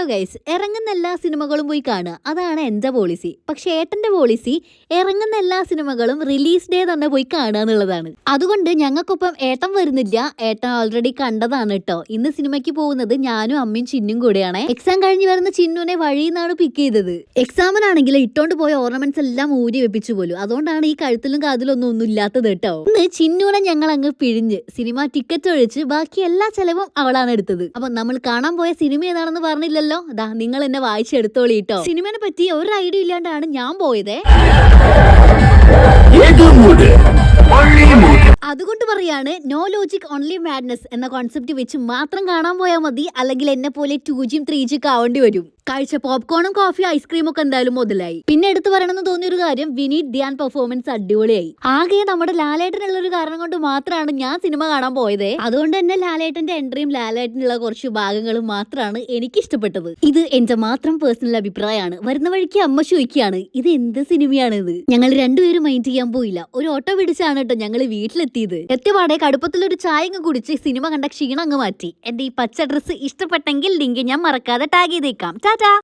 Hello guys, ഇറങ്ങുന്ന എല്ലാ സിനിമകളും പോയി കാണുക, അതാണ് എൻ്റെ പോളിസി. പക്ഷേ ഏട്ടൻ്റെ പോളിസി ഇറങ്ങുന്ന എല്ലാ സിനിമകളും റിലീസ് ഡേ തന്നെ പോയി കാണുക എന്നുള്ളതാണ്. അതുകൊണ്ട് ഞങ്ങൾക്കൊപ്പം ഏട്ടൻ വരുന്നില്ല, ഏട്ടൻ ഓൾറെഡി കണ്ടതാണ് കേട്ടോ. ഇന്ന് സിനിമയ്ക്ക് പോകുന്നത് ഞാനും അമ്മയും ചിന്നും കൂടെയാണ്. എക്സാം കഴിഞ്ഞ് വരുന്ന ചിന്നുനെ വഴിയിൽ നിന്നാണ് പിക്ക് ചെയ്തത്. എക്സാമിനാണെങ്കിൽ ഇട്ടോണ്ട് പോയ ഓർണമെന്റ്സ് എല്ലാം ഊരി വെപ്പിച്ചു പോലും. അതുകൊണ്ടാണ് ഈ കഴുത്തിലും കാതിലൊന്നും ഒന്നും ഇല്ലാത്തത് കേട്ടോ. ഇന്ന് ചിന്നുനെ ഞങ്ങൾ അങ്ങ് പിഴിഞ്ഞ് സിനിമ ടിക്കറ്റ് ഒഴിച്ച് ബാക്കി എല്ലാ ചെലവും അവളാണ് എടുത്തത്. അപ്പൊ നമ്മൾ കാണാൻ പോയ സിനിമ ഏതാണെന്ന് പറഞ്ഞില്ലല്ലോ, അതാ നിങ്ങൾ എന്നെ വായിച്ചെടുത്തോളിട്ടോ. സിനിമയെ പറ്റി ഒരു ഐഡിയ ഇല്ലാണ്ടാണ് ഞാൻ പോയത്. അതുകൊണ്ട് പറയാണ്, നോ ലോജിക് ഓൺലി മാഡ്നസ് എന്ന കോൺസെപ്റ്റ് വെച്ച് മാത്രം കാണാൻ പോയാൽ മതി. അല്ലെങ്കിൽ എന്നെ പോലെ 2G 3G ആവേണ്ടി വരും. കാഴ്ച പോപ്കോണും കോഫി ഐസ്ക്രീമും ഒക്കെ എന്തായാലും മുതലായി. പിന്നെ എടുത്തു പറയണമെന്ന് തോന്നിയൊരു കാര്യം, വിനീത് ധ്യാൻ പെർഫോമൻസ് അടിപൊളിയായി. ആകെ നമ്മുടെ ലാലേട്ടനുള്ള ഒരു കാരണം കൊണ്ട് മാത്രമാണ് ഞാൻ സിനിമ കാണാൻ പോയത്. അതുകൊണ്ട് തന്നെ ലാലേട്ടന്റെ എൻട്രിയും ലാലേട്ടനുള്ള കുറച്ച് ഭാഗങ്ങളും മാത്രമാണ് എനിക്ക് ഇഷ്ടപ്പെട്ടത്. ഇത് എന്റെ മാത്രം പേഴ്സണൽ അഭിപ്രായമാണ്. വരുന്ന വഴിക്ക് അമ്മ ചോദിക്കുകയാണ്, ഇത് എന്ത് സിനിമയാണിത്. ഞങ്ങൾ രണ്ടുപേരും മൈൻഡ് ചെയ്യാൻ പോയില്ല. ഒരു ഓട്ടോ പിടിച്ചാണ് കേട്ടോ ഞങ്ങൾ വീട്ടിലെത്തിയത്. എത്തിയപാടെ കടുപ്പത്തിലൊരു ചായ കുടിച്ച് സിനിമ കണ്ട ക്ഷീണം അങ്ങ് മാറ്റി. എന്റെ ഈ പച്ച ഡ്രസ്സ് ഇഷ്ടപ്പെട്ടെങ്കിൽ ലിങ്ക് ഞാൻ മറക്കാതെ ടാഗ് ചെയ്തേക്കാം. ടാറ്റാ.